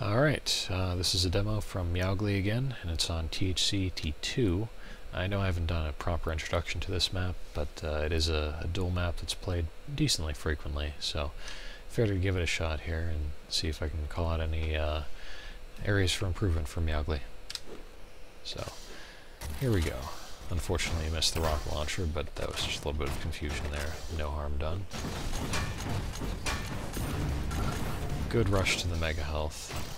Alright, this is a demo from Meowgli again, and it's on thct2. I know I haven't done a proper introduction to this map, but it is a dual map that's played decently frequently, so figured to give it a shot here and see if I can call out any areas for improvement for Meowgli. So, here we go. Unfortunately, I missed the rocket launcher, but that was just a little bit of confusion there. No harm done. Good rush to the mega health.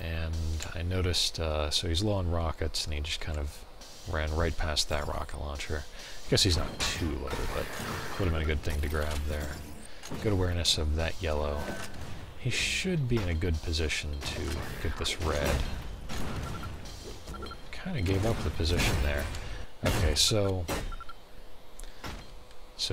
And I noticed, so he's low on rockets, and he just kind of ran right past that rocket launcher. I guess he's not too low, but would have been a good thing to grab there. Good awareness of that yellow. He should be in a good position to get this red. Kind of gave up the position there. Okay, so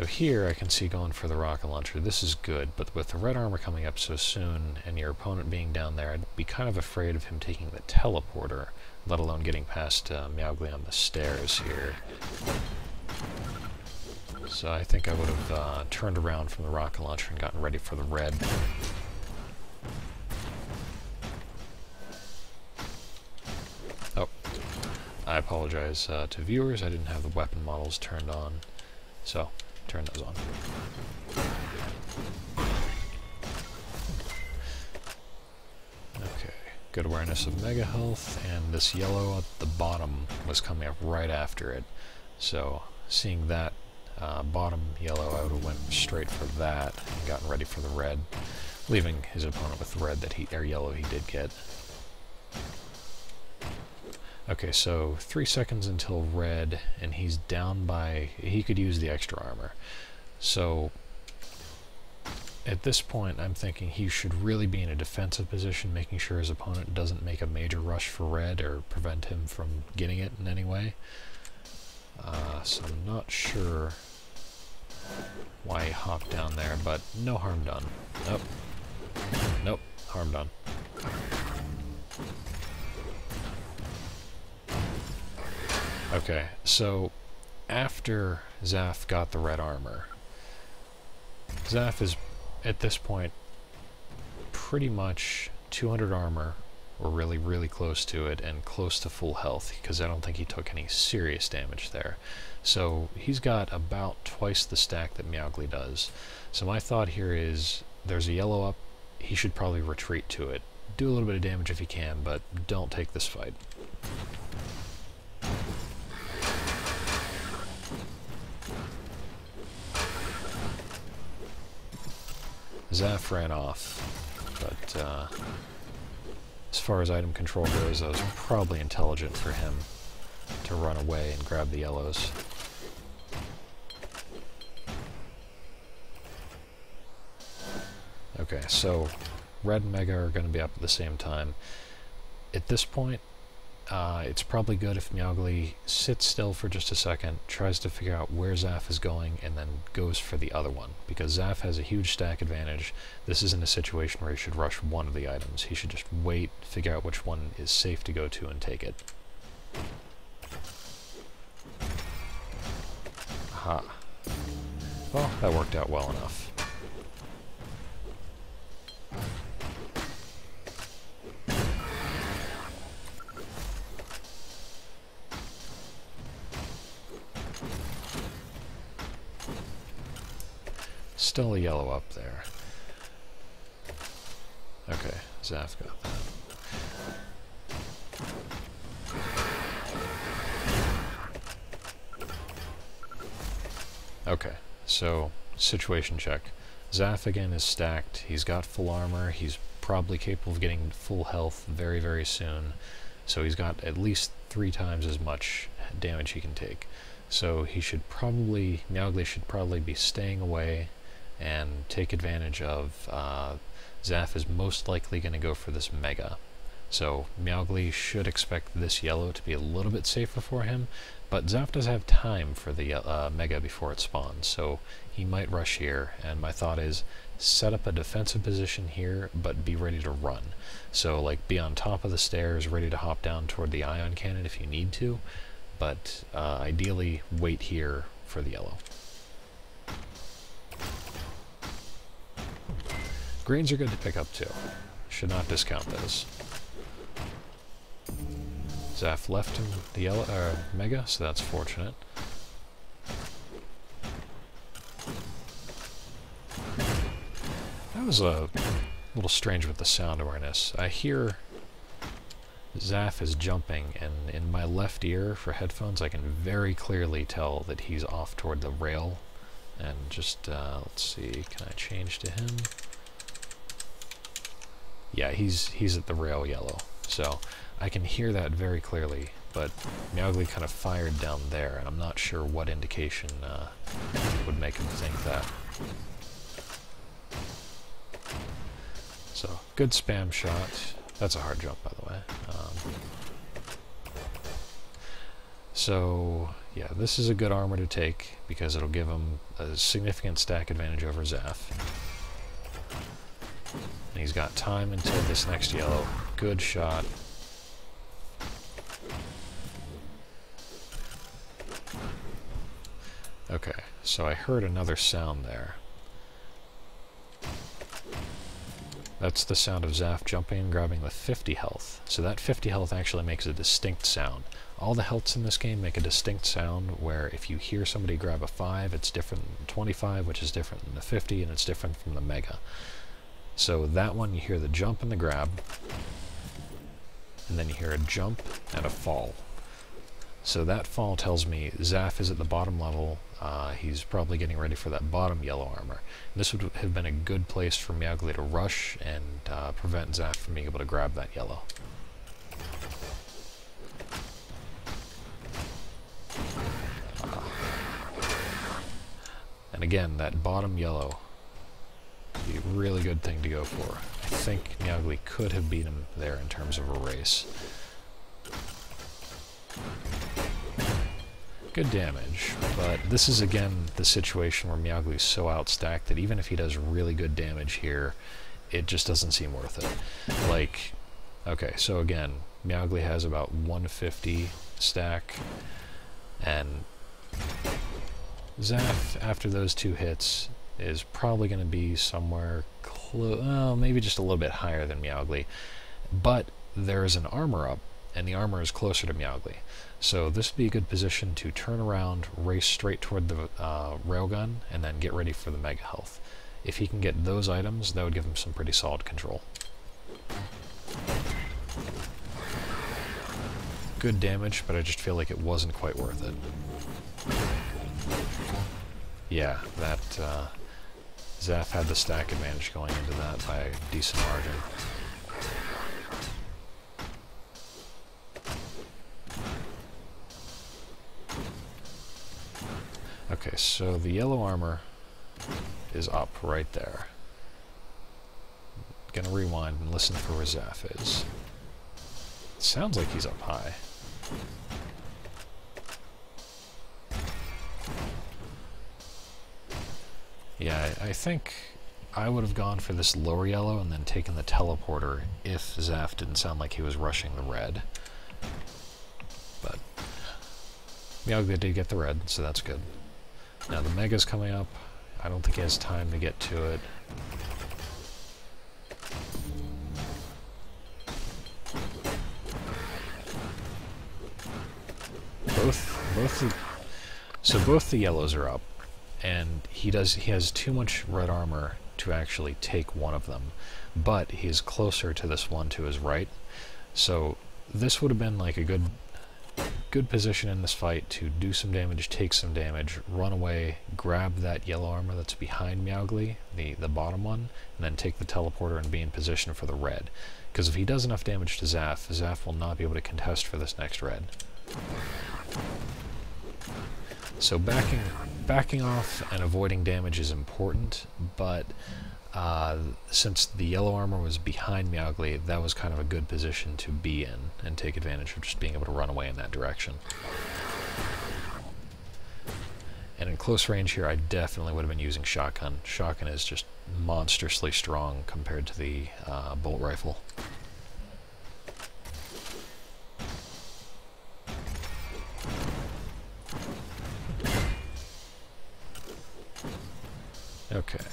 here I can see going for the rocket launcher. This is good, but with the red armor coming up so soon and your opponent being down there, I'd be kind of afraid of him taking the teleporter, let alone getting past Meowgli on the stairs here. So I think I would have turned around from the rocket launcher and gotten ready for the red. Oh, I apologize to viewers, I didn't have the weapon models turned on, so turn those on. Okay, good awareness of mega health, and this yellow at the bottom was coming up right after it. So seeing that bottom yellow, I would have went straight for that and gotten ready for the red, leaving his opponent with the red that yellow he did get. Okay, so 3 seconds until red, and he's down by... he could use the extra armor. So, at this point, I'm thinking he should really be in a defensive position, making sure his opponent doesn't make a major rush for red or prevent him from getting it in any way. So I'm not sure why he hopped down there, but no harm done. Nope. Nope. Harm done. Okay, so after Zaph got the red armor, Zaph is, at this point, pretty much 200 armor, or really, really close to it, and close to full health, because I don't think he took any serious damage there. So he's got about twice the stack that Meowgli does. So my thought here is, there's a yellow up, he should probably retreat to it. Do a little bit of damage if he can, but don't take this fight. Zaph ran off, but as far as item control goes, that was probably intelligent for him to run away and grab the yellows. Okay, so red and mega are going to be up at the same time. At this point, it's probably good if Meowgli sits still for just a second, tries to figure out where Zaph is going, and then goes for the other one. Because Zaph has a huge stack advantage, this isn't a situation where he should rush one of the items. He should just wait, figure out which one is safe to go to, and take it. Aha. Well, that worked out well enough. Still a yellow up there. Okay, Zaph got that. Okay, so situation check. Zaph again is stacked. He's got full armor. He's probably capable of getting full health very, very soon. So he's got at least 3 times as much damage he can take. So he should probably, Meowgli should probably be staying away and take advantage of, Zaph is most likely going to go for this mega. So Meowgli should expect this yellow to be a little bit safer for him, but Zaph does have time for the mega before it spawns, so he might rush here, and my thought is set up a defensive position here, but be ready to run. So like be on top of the stairs, ready to hop down toward the ion cannon if you need to, but ideally wait here for the yellow. Greens are good to pick up too. Should not discount those. Zaph left him the yellow Mega, so that's fortunate. That was a little strange with the sound awareness. I hear Zaph is jumping, and in my left ear for headphones I can very clearly tell that he's off toward the rail. And just, let's see, can I change to him? Yeah, he's at the rail yellow, so I can hear that very clearly, but Meowgli kind of fired down there, and I'm not sure what indication would make him think that. So, good spam shot. That's a hard jump, by the way. So, yeah, this is a good armor to take, because it'll give him a significant stack advantage over Zaph. And he's got time until this next yellow. Good shot. Okay, so I heard another sound there. That's the sound of Zaph jumping and grabbing with 50 health. So that 50 health actually makes a distinct sound. All the healths in this game make a distinct sound where if you hear somebody grab a 5, it's different than 25, which is different than the 50, and it's different from the Mega. So that one, you hear the jump and the grab, and then you hear a jump and a fall. So that fall tells me Zaph is at the bottom level. He's probably getting ready for that bottom yellow armor. This would have been a good place for Meowgli to rush and prevent Zaph from being able to grab that yellow. And again, that bottom yellow would be a really good thing to go for. I think Meowgli could have beat him there in terms of a race. Good damage, but this is again the situation where Meowgli is so outstacked that even if he does really good damage here, it just doesn't seem worth it. Like, okay, so again, Meowgli has about 150 stack, and Zaph, after those 2 hits, is probably going to be somewhere close, well, maybe just a little bit higher than Meowgli, but there is an armor up, and the armor is closer to Meowgli. So this would be a good position to turn around, race straight toward the railgun, and then get ready for the Mega Health. If he can get those items, that would give him some pretty solid control. Good damage, but I just feel like it wasn't quite worth it. Yeah, that Zaph had the stack advantage going into that by a decent margin. Okay, so the yellow armor is up right there. Gonna rewind and listen for where Zaph is. It sounds like he's up high. Yeah, I think I would have gone for this lower yellow and then taken the teleporter if Zaph didn't sound like he was rushing the red. But Meowgli did get the red, so that's good. Now the Mega's coming up. I don't think he has time to get to it. Both the yellows are up, and he has too much red armor to actually take one of them, but he's closer to this one to his right. So this would have been like a good position in this fight to do some damage, take some damage, run away, grab that yellow armor that's behind Meowgli, the bottom one, and then take the teleporter and be in position for the red. Because if he does enough damage to Zaph, Zaph will not be able to contest for this next red. So backing off and avoiding damage is important, but since the yellow armor was behind Meowgli, that was kind of a good position to be in and take advantage of just being able to run away in that direction. And in close range here, I definitely would have been using shotgun. Shotgun is just monstrously strong compared to the bolt rifle. Okay,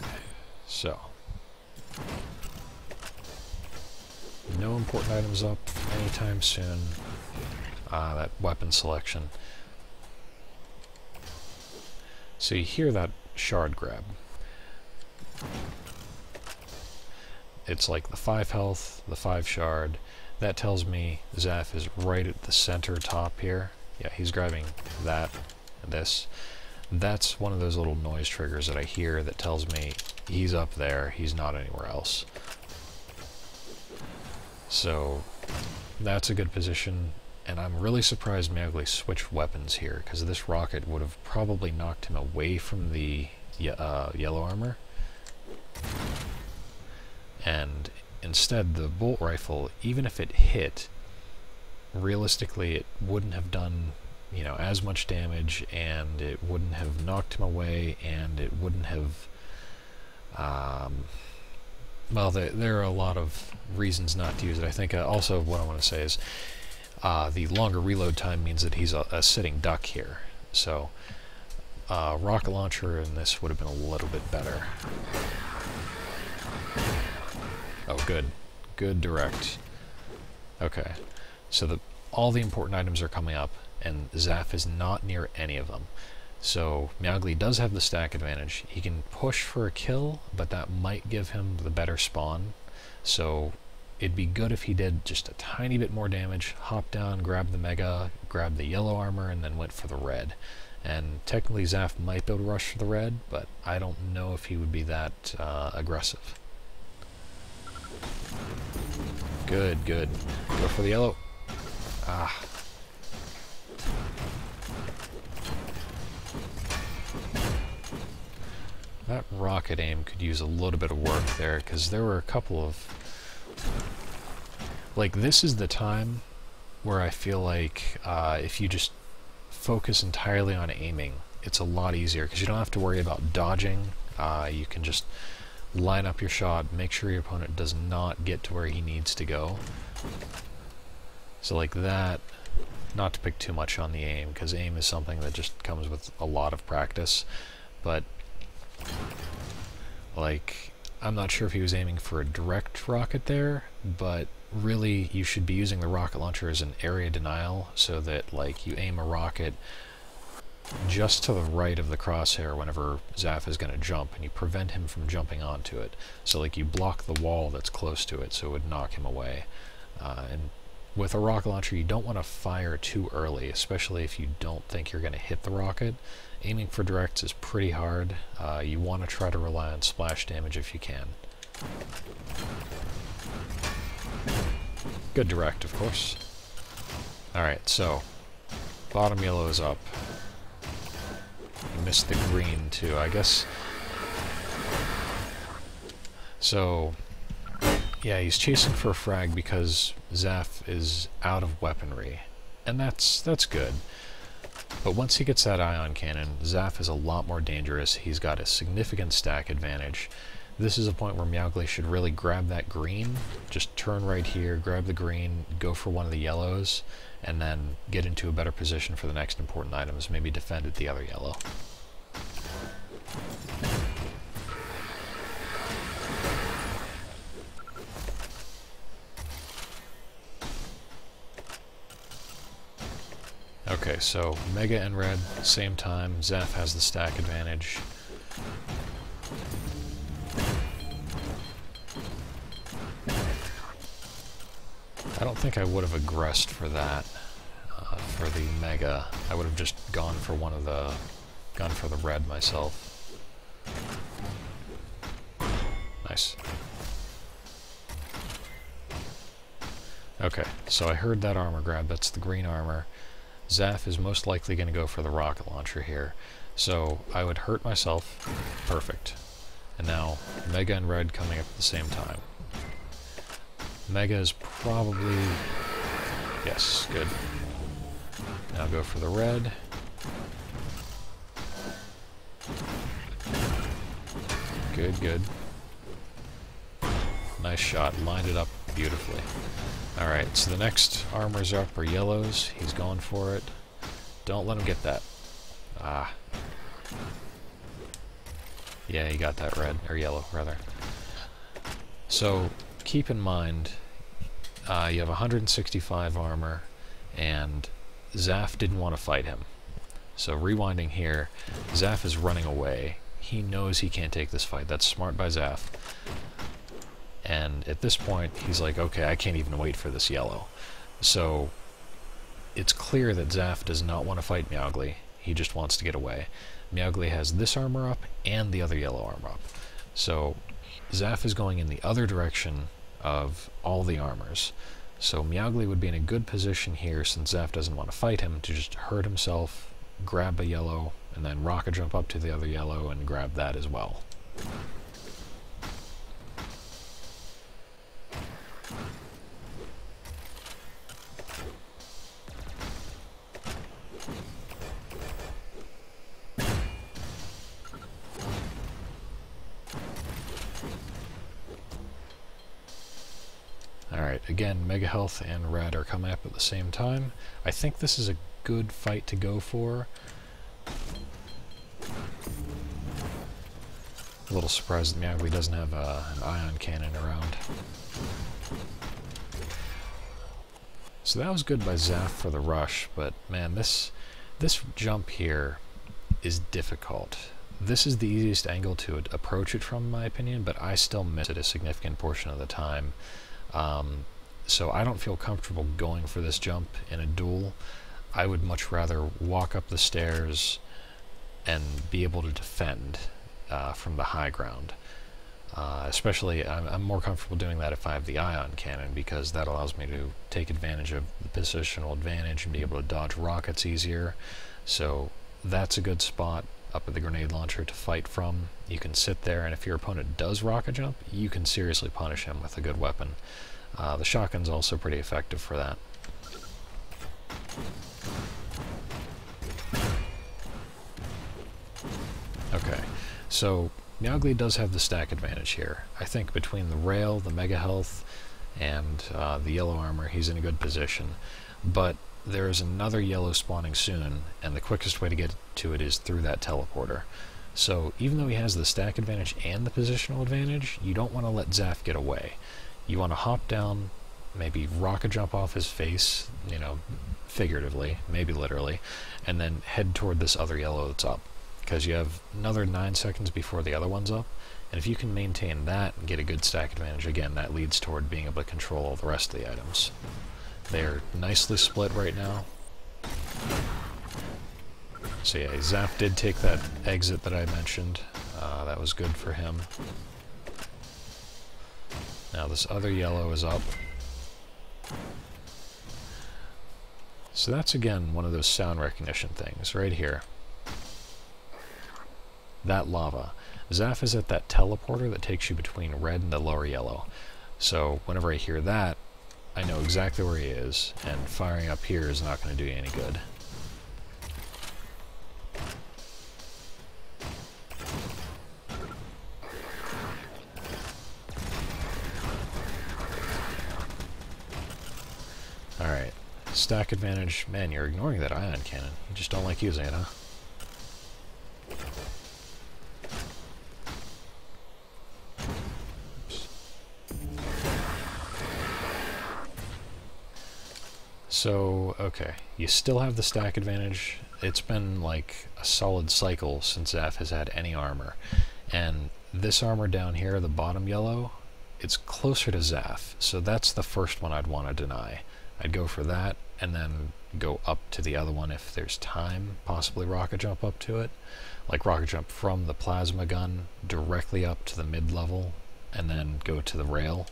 so no important items up anytime soon. That weapon selection. So you hear that shard grab. It's like the 5 health, the 5 shard. That tells me Zaph is right at the center top here. Yeah, he's grabbing that and this. That's one of those little noise triggers that I hear that tells me he's up there, he's not anywhere else. So that's a good position, and I'm really surprised Meowgli switched weapons here, because this rocket would have probably knocked him away from the yellow armor. And instead, the bolt rifle, even if it hit, realistically it wouldn't have done, you know, as much damage, and it wouldn't have knocked him away, and it wouldn't have well, there are a lot of reasons not to use it. I think also what I want to say is the longer reload time means that he's a sitting duck here, so rocket launcher in this would have been a little bit better. Oh, good direct. Okay, so all the important items are coming up, and Zaph is not near any of them. So Meowgli does have the stack advantage. He can push for a kill, but that might give him the better spawn. So it'd be good if he did just a tiny bit more damage, hop down, grab the mega, grab the yellow armor, and then went for the red. And technically Zaph might be able to rush for the red, but I don't know if he would be that aggressive. Good. Go for the yellow. Ah. That rocket aim could use a little bit of work there, because there were a couple of... Like, this is the time where I feel like if you just focus entirely on aiming, it's a lot easier, because you don't have to worry about dodging. You can just line up your shot, make sure your opponent does not get to where he needs to go. So like that, not to pick too much on the aim, because aim is something that just comes with a lot of practice, but like, I'm not sure if he was aiming for a direct rocket there, but really you should be using the rocket launcher as an area denial, so that like you aim a rocket just to the right of the crosshair whenever Zaph is going to jump, and you prevent him from jumping onto it. So like you block the wall that's close to it, so it would knock him away. And with a rocket launcher, you don't want to fire too early, especially if you don't think you're going to hit the rocket. Aiming for directs is pretty hard. You want to try to rely on splash damage if you can. Good direct, of course. Alright, so bottom yellow is up. Missed the green too, I guess. So yeah, he's chasing for a frag because Zaph is out of weaponry, and that's good. But once he gets that ion cannon, Zaph is a lot more dangerous. He's got a significant stack advantage. This is a point where Meowgli should really grab that green, just turn right here, grab the green, go for one of the yellows, and then get into a better position for the next important items, maybe defend at the other yellow. Okay, so Mega and Red, same time. Zaph has the stack advantage. I don't think I would have aggressed for that, for the Mega. I would have just gone for the red myself. Nice. Okay, so I heard that armor grab. That's the green armor. Zaph is most likely going to go for the rocket launcher here. So I would hurt myself. Perfect. And now Mega and Red coming up at the same time. Mega is probably... Yes, good. Now go for the red. Good. Nice shot. Lined it up beautifully. Alright, so the next armors up are yellows. He's going for it. Don't let him get that. Ah. Yeah, he got that red, or yellow, rather. So, keep in mind, you have 165 armor, and Zaph didn't want to fight him. So rewinding here, Zaph is running away. He knows he can't take this fight. That's smart by Zaph. And at this point, he's like, okay, I can't even wait for this yellow. So it's clear that Zaph does not want to fight Meowgli. He just wants to get away. Meowgli has this armor up and the other yellow armor up. So Zaph is going in the other direction of all the armors. So Meowgli would be in a good position here, since Zaph doesn't want to fight him, to just hurt himself, grab a yellow, and then rocket jump up to the other yellow and grab that as well. Alright, again, Mega Health and Red are coming up at the same time. I think this is a good fight to go for. A little surprised that Meowgli doesn't have an ion cannon around. So that was good by Zaph for the rush, but man, this jump here is difficult. This is the easiest angle to approach it from, in my opinion, but I still miss it a significant portion of the time. So I don't feel comfortable going for this jump in a duel. I would much rather walk up the stairs and be able to defend from the high ground. Especially, I'm more comfortable doing that if I have the ion cannon, because that allows me to take advantage of the positional advantage and be able to dodge rockets easier. So that's a good spot up at the grenade launcher to fight from. You can sit there, and if your opponent does rocket jump, you can seriously punish him with a good weapon. The shotgun's also pretty effective for that. Okay, so Meowgli does have the stack advantage here. I think between the rail, the Mega Health, and the yellow armor, he's in a good position. But there is another yellow spawning soon, and the quickest way to get to it is through that teleporter. So even though he has the stack advantage and the positional advantage, you don't want to let Zaph get away. You want to hop down, maybe rocket jump off his face, you know, figuratively, maybe literally, and then head toward this other yellow that's up. Because you have another 9 seconds before the other one's up, and if you can maintain that and get a good stack advantage, again, that leads toward being able to control all the rest of the items. They're nicely split right now. So yeah, Zaph did take that exit that I mentioned. That was good for him. Now this other yellow is up. So that's again one of those sound recognition things right here. That lava. Zaph is at that teleporter that takes you between red and the lower yellow. So whenever I hear that, I know exactly where he is, and firing up here is not going to do you any good. Alright, stack advantage. Man, you're ignoring that ion cannon. You just don't like using it, huh? So, okay, you still have the stack advantage. It's been like a solid cycle since Zaph has had any armor. And this armor down here, the bottom yellow, it's closer to Zaph. So that's the first one I'd want to deny. I'd go for that, and then go up to the other one if there's time, possibly rocket jump up to it. Like rocket jump from the plasma gun directly up to the mid-level, and then go to the rail.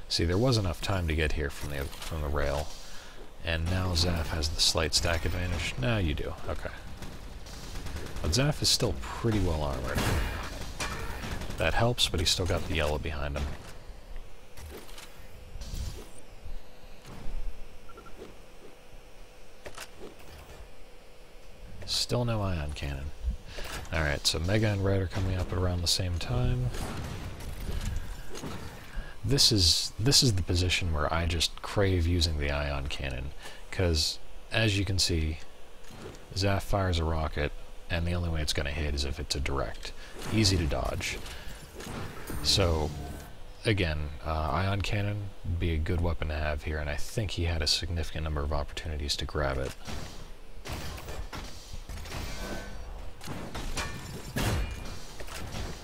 See, there was enough time to get here from the rail, and now Zaph has the slight stack advantage. Now you do, okay. But Zaph is still pretty well armored. That helps, but he's still got the yellow behind him. Still no ion cannon. Alright, so Mega and Red are coming up at around the same time. This is the position where I just crave using the ion cannon, because as you can see, Zaph fires a rocket, and the only way it's going to hit is if it's a direct. Easy to dodge. So, again, ion cannon would be a good weapon to have here, and I think he had a significant number of opportunities to grab it.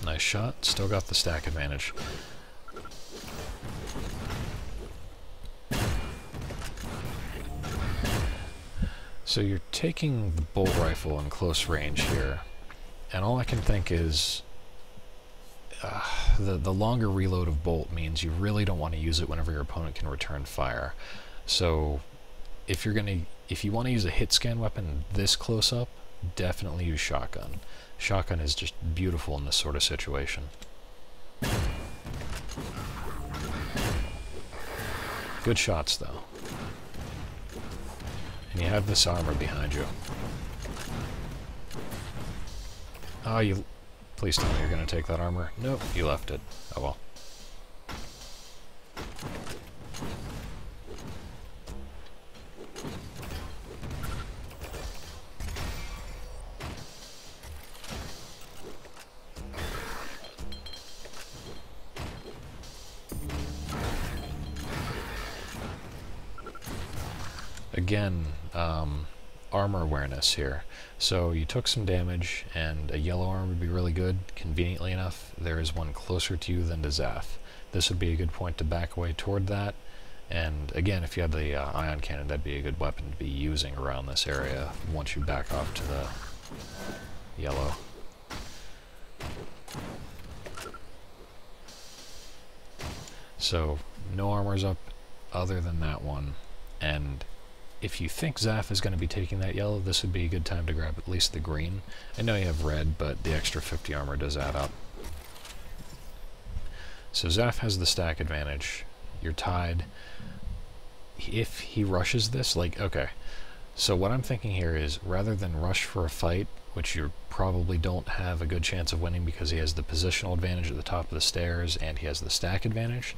Nice shot. Still got the stack advantage. So you're taking the bolt rifle in close range here, and all I can think is the longer reload of bolt means you really don't want to use it whenever your opponent can return fire. So if you want to use a hit scan weapon this close up, definitely use shotgun. Shotgun is just beautiful in this sort of situation. Good shots though. And you have this armor behind you. Oh, you... Please tell me you're going to take that armor. Nope, you left it. Oh well. Again, armor awareness here. So you took some damage, and a yellow armor would be really good. Conveniently enough, there is one closer to you than to Zaph. This would be a good point to back away toward that. And again, if you had the ion cannon, that'd be a good weapon to be using around this area once you back off to the yellow. So no armors up other than that one, and if you think Zaph is going to be taking that yellow, this would be a good time to grab at least the green. I know you have red, but the extra 50 armor does add up. So Zaph has the stack advantage. You're tied. If he rushes this, like, okay. So what I'm thinking here is, rather than rush for a fight, which you probably don't have a good chance of winning because he has the positional advantage at the top of the stairs and he has the stack advantage,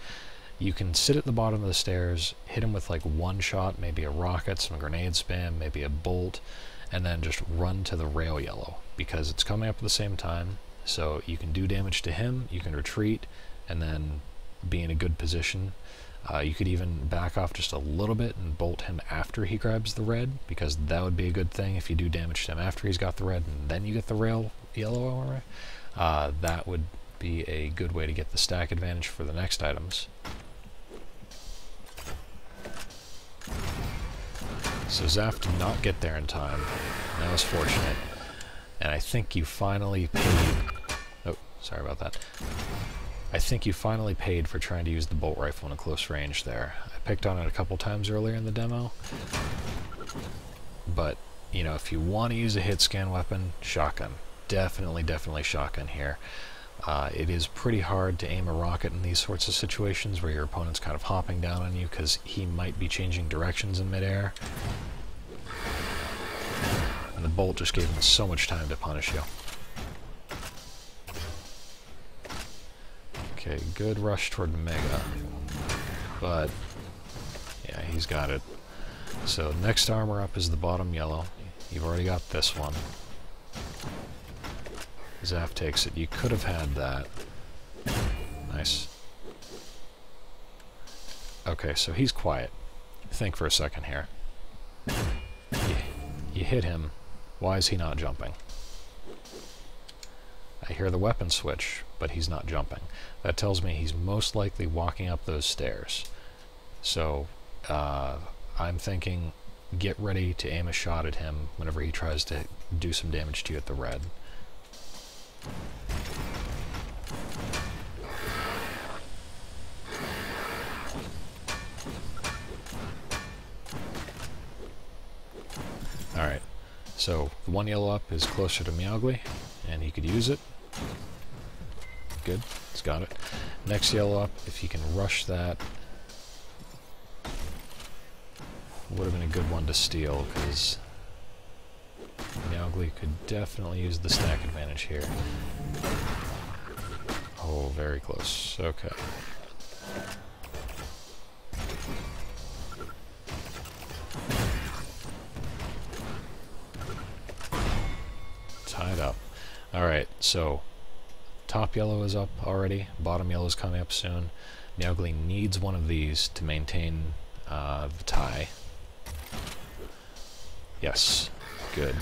you can sit at the bottom of the stairs, hit him with like one shot, maybe a rocket, some grenade spam, maybe a bolt, and then just run to the rail yellow, because it's coming up at the same time, so you can do damage to him, you can retreat, and then be in a good position. You could even back off just a little bit and bolt him after he grabs the red, because that would be a good thing if you do damage to him after he's got the red and then you get the rail yellow armor. That would be a good way to get the stack advantage for the next items. So Zaph did not get there in time. That was fortunate. And I think you finally paid... Oh, sorry about that. I think you finally paid for trying to use the bolt rifle in a close range there. I picked on it a couple times earlier in the demo. But, you know, if you want to use a hit scan weapon, shotgun. Definitely shotgun here. It is pretty hard to aim a rocket in these sorts of situations where your opponent's kind of hopping down on you because he might be changing directions in midair. And the bolt just gave him so much time to punish you. Okay, good rush toward Mega. But, yeah, he's got it. So next armor up is the bottom yellow. You've already got this one. Zaph takes it. You could have had that. Nice. Okay, so he's quiet. Think for a second here. You hit him. Why is he not jumping? I hear the weapon switch, but he's not jumping. That tells me he's most likely walking up those stairs. So, I'm thinking get ready to aim a shot at him whenever he tries to do some damage to you at the red. Alright, so the one yellow up is closer to Meowgli, and he could use it. Good, he's got it. Next yellow up, if he can rush that, would have been a good one to steal, because Meowgli could definitely use the stack advantage here. Oh, very close. Okay. Tied up. Alright, so top yellow is up already, bottom yellow is coming up soon. Meowgli needs one of these to maintain the tie. Yes, good.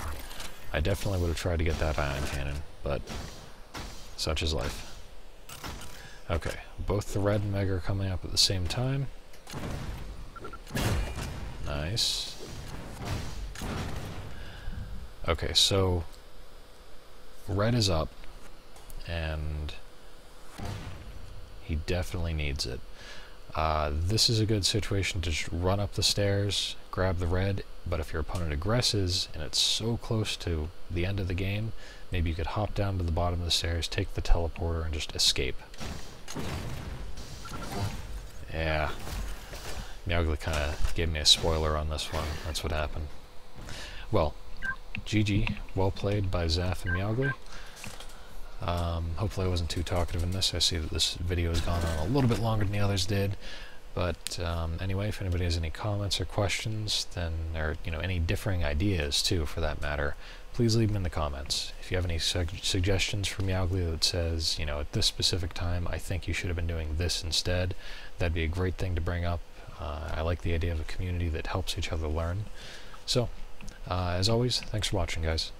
I definitely would have tried to get that ion cannon, but such is life. Okay, both the red and Mega are coming up at the same time. Nice. Okay, so red is up, and he definitely needs it. This is a good situation to just run up the stairs, grab the red, but if your opponent aggresses and it's so close to the end of the game, maybe you could hop down to the bottom of the stairs, take the teleporter, and just escape. Yeah. Meowgli kind of gave me a spoiler on this one. That's what happened. Well, GG. Well played by Zaph and Meowgli. Hopefully I wasn't too talkative in this. I see that this video has gone on a little bit longer than the others did. But anyway, if anybody has any comments or questions, then, or any differing ideas too, for that matter, please leave them in the comments. If you have any suggestions for Meowgli that says, at this specific time, I think you should have been doing this instead, that'd be a great thing to bring up. I like the idea of a community that helps each other learn. So, as always, thanks for watching, guys.